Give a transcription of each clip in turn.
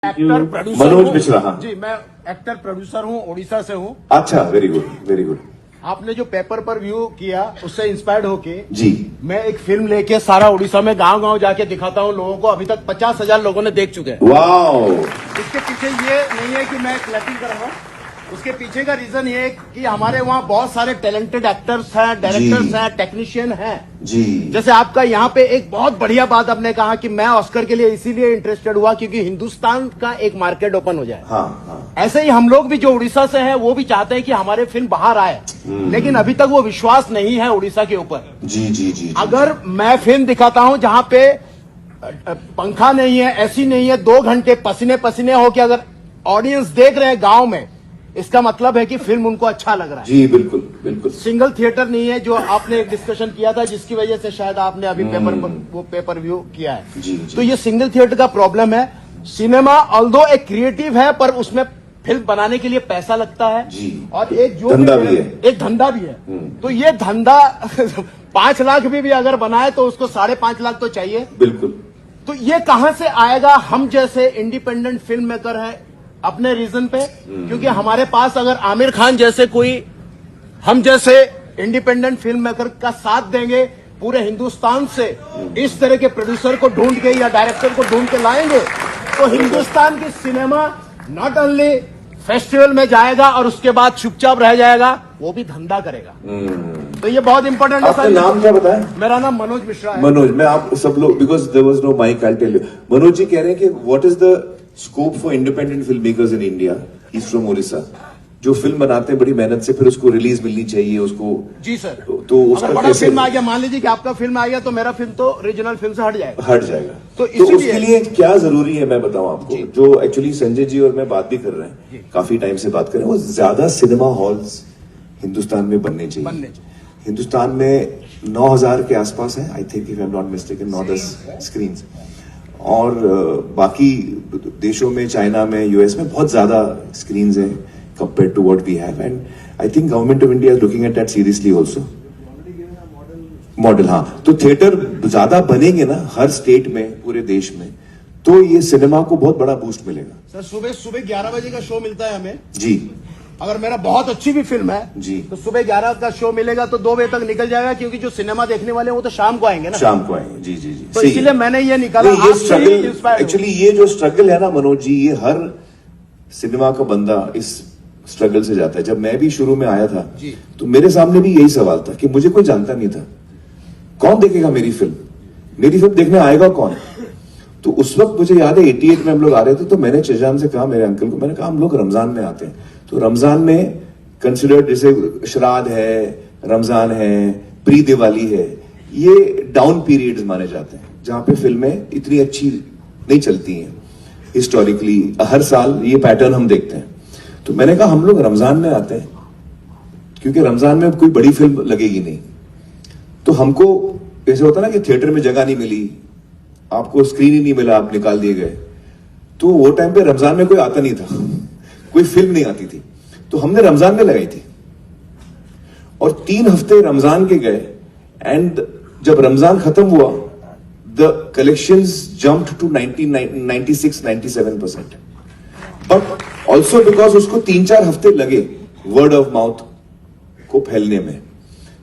Actor producer Manoj Mishra. हाँ जी, मैं actor producer हूँ, उड़ीसा से हूँ। अच्छा, वेरी गुड वेरी गुड। आपने जो पेपर पर व्यू किया उससे इंस्पायर्ड होके जी मैं एक फिल्म लेके सारा उड़ीसा में गांव-गांव जाके दिखाता हूँ लोगों को। अभी तक 50,000 लोगों ने देख चुके हैं। वाओ। इसके पीछे ये नहीं है कि मैं क्लैपिंग कर रहा हूँ, उसके पीछे का रीजन ये है कि हमारे वहाँ बहुत सारे टैलेंटेड एक्टर्स हैं, डायरेक्टर्स हैं, टेक्नीशियन हैं जी। जैसे आपका यहाँ पे एक बहुत बढ़िया बात आपने कहा कि मैं ऑस्कर के लिए इसीलिए इंटरेस्टेड हुआ क्योंकि हिंदुस्तान का एक मार्केट ओपन हो जाए। हाँ हाँ। ऐसे ही हम लोग भी जो उड़ीसा से हैं वो भी चाहते हैं कि हमारे फिल्म बाहर आए, लेकिन अभी तक वो विश्वास नहीं है उड़ीसा के ऊपर। जी जी जी। अगर मैं फिल्म दिखाता हूं जहां पे पंखा नहीं है, एसी नहीं है, 2 घंटे पसीने पसीने हो के अगर ऑडियंस देख रहे हैं गांव में, इसका मतलब है कि फिल्म उनको अच्छा लग रहा है। जी बिल्कुल बिल्कुल। सिंगल थिएटर नहीं है जो आपने एक डिस्कशन किया था जिसकी वजह से शायद आपने अभी पेपर व्यू किया है। जी, जी। तो ये सिंगल थिएटर का प्रॉब्लम है। सिनेमा ऑल्दो एक क्रिएटिव है पर उसमें फिल्म बनाने के लिए पैसा लगता है जी। और एक जो धंधा भी है, एक धंधा भी है। तो ये धंधा 5 लाख भी अगर बनाए तो उसको 5.5 लाख तो चाहिए। बिल्कुल। तो ये कहां से आएगा? हम जैसे इंडिपेंडेंट फिल्म मेकर है अपने रीजन पे, क्योंकि हमारे पास अगर आमिर खान जैसे कोई हम जैसे इंडिपेंडेंट फिल्म मेकर का साथ देंगे, पूरे हिंदुस्तान से इस तरह के प्रोड्यूसर को ढूंढ के या डायरेक्टर को ढूंढ के लाएंगे तो हिंदुस्तान की सिनेमा नॉट ओनली फेस्टिवल में जाएगा और उसके बाद चुपचाप रह जाएगा, वो भी धंधा करेगा। तो ये बहुत इंपॉर्टेंट है। आपका नाम क्या बताया? मेरा नाम मनोज मिश्रा है। मनोज। मैं आप सब लोग, because there was no mike, I tell you. Manoj ji कह रहे हैं कि what is the scope for independent film makers in India? He is from Odisha. जो फिल्म बनाते हैं बड़ी मेहनत से, फिर उसको रिलीज मिलनी चाहिए उसको। जी सर। तो उसका अगर बड़ा कैसे फिल्म आ गया, मान लीजिए कि आपका फिल्म आ गया तो मेरा फिल्म तो रीजनल फिल्म से हट जाएगा। हट जाएगा। तो उसके इसीलिए लिए क्या जरूरी है मैं बताऊं आपको, जो एक्चुअली संजय जी और मैं बात भी कर रहे हैं, काफी टाइम से बात कर रहे हैं, वो ज्यादा सिनेमा हॉल्स हिंदुस्तान में बनने चाहिए। हिंदुस्तान में 9,000 के आसपास है, I think if I am not mistaken, 9-10 screen. और बाकी देशों में, चाइना में, यूएस में बहुत ज्यादा स्क्रीन है compare to what we have, and I think government of India is looking at that seriously also. Model, हाँ। तो थिएटर ज्यादा बनेंगे ना हर स्टेट में, पूरे देश में, तो ये सिनेमा को बहुत बड़ा बूस्ट मिलेगा। सर सुबह 11 बजे का शो मिलता है हमें जी। अगर मेरा बहुत अच्छी भी फिल्म है जी, तो सुबह 11 का शो मिलेगा तो 2 बजे तक निकल जाएगा, क्योंकि जो सिनेमा देखने वाले हैं वो तो शाम को आएंगे ना। शाम को आएंगे। जी जी जी। तो इसीलिए मैंने ये निकाला। ये स्ट्रगल, एक्चुअली ये जो स्ट्रगल है ना मनोज जी, ये हर सिनेमा का बंदा इस स्ट्रगल से जाता है। जब मैं भी शुरू में आया था तो मेरे सामने भी यही सवाल था कि मुझे कोई जानता नहीं था, कौन देखेगा मेरी फिल्म, मेरी फिल्म देखने आएगा कौन? तो उस वक्त मुझे याद है 88 में हम लोग आ रहे थे, तो मैंने चेजान से कहा, मेरे अंकल को, मैंने कहा हम लोग रमजान में आते हैं, तो रमजान में कंसिडर्ड जैसे श्राद्ध है, रमजान है, प्री दिवाली है, ये डाउन पीरियड्स माने जाते हैं जहां पे फिल्में इतनी अच्छी नहीं चलती हैं हिस्टोरिकली। हर साल ये पैटर्न हम देखते हैं। तो मैंने कहा हम लोग रमजान में आते हैं क्योंकि रमजान में कोई बड़ी फिल्म लगेगी नहीं। तो हमको ऐसे होता ना कि थिएटर में जगह नहीं मिली, आपको स्क्रीन ही नहीं मिला, आप निकाल दिए गए। तो वो टाइम पे रमजान में कोई आता नहीं था, कोई फिल्म नहीं आती थी, तो हमने रमजान में लगाई थी और 3 हफ्ते रमजान के गए, एंड जब रमजान खत्म हुआ the collections jumped to 96-97%, but also because उसको 3-4 हफ्ते लगे वर्ड ऑफ माउथ को फैलने में।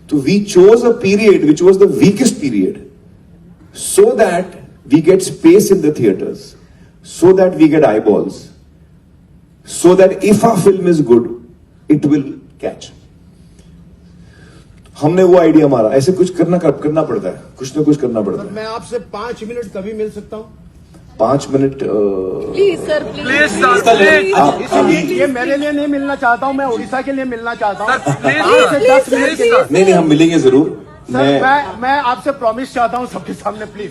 तो we chose a period which was the weakest period, so that we get space in the theaters, so that we get eyeballs, so that if our film is good, it will catch. हमने वो idea मारा, ऐसे कुछ करना पड़ता है, कुछ ना कुछ करना पड़ता है। मैं आपसे 5 मिनट कभी मिल सकता हूँ? 5 मिनट प्लीज सर, प्लीज। ये मेरे लिए नहीं मिलना चाहता हूँ, मैं उड़ीसा के लिए मिलना चाहता हूँ। 5 से 10 मिनट के साथ। नहीं, हम मिलेंगे जरूर। मैं आपसे प्रॉमिस चाहता हूँ सबके सामने, please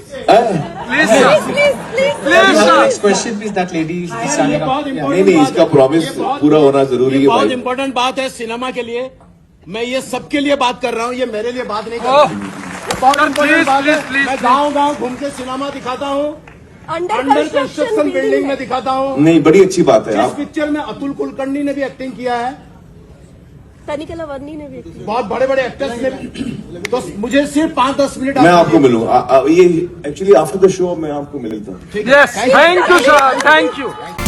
Next question, please. That lady is standing up. नहीं, इसका प्रॉमिस पूरा होना जरूरी है। बहुत इंपॉर्टेंट बात है सिनेमा के लिए। मैं ये सबके लिए बात कर रहा हूँ, ये मेरे लिए बात नहीं कर रहा हूँ। बहुत इंपॉर्टेंट बात है। मैं गाँव घूम के सिनेमा दिखाता हूँ, अंडर कंस्ट्रक्शन बिल्डिंग में दिखाता हूँ। नहीं, बड़ी अच्छी बात है। इस पिक्चर में अतुल कुलकर्णी ने भी एक्टिंग किया है, तनिकला वर्नी ने भी की। बहुत बड़े बड़े एक्टर्स ने भी। तो मुझे सिर्फ 5-10 मिनट मैं आपको मिलूँ ये एक्चुअली आफ्टर द शो मैं आपको मिल लेता हूँ ठीक है Yes, thank you, sir. Thank you.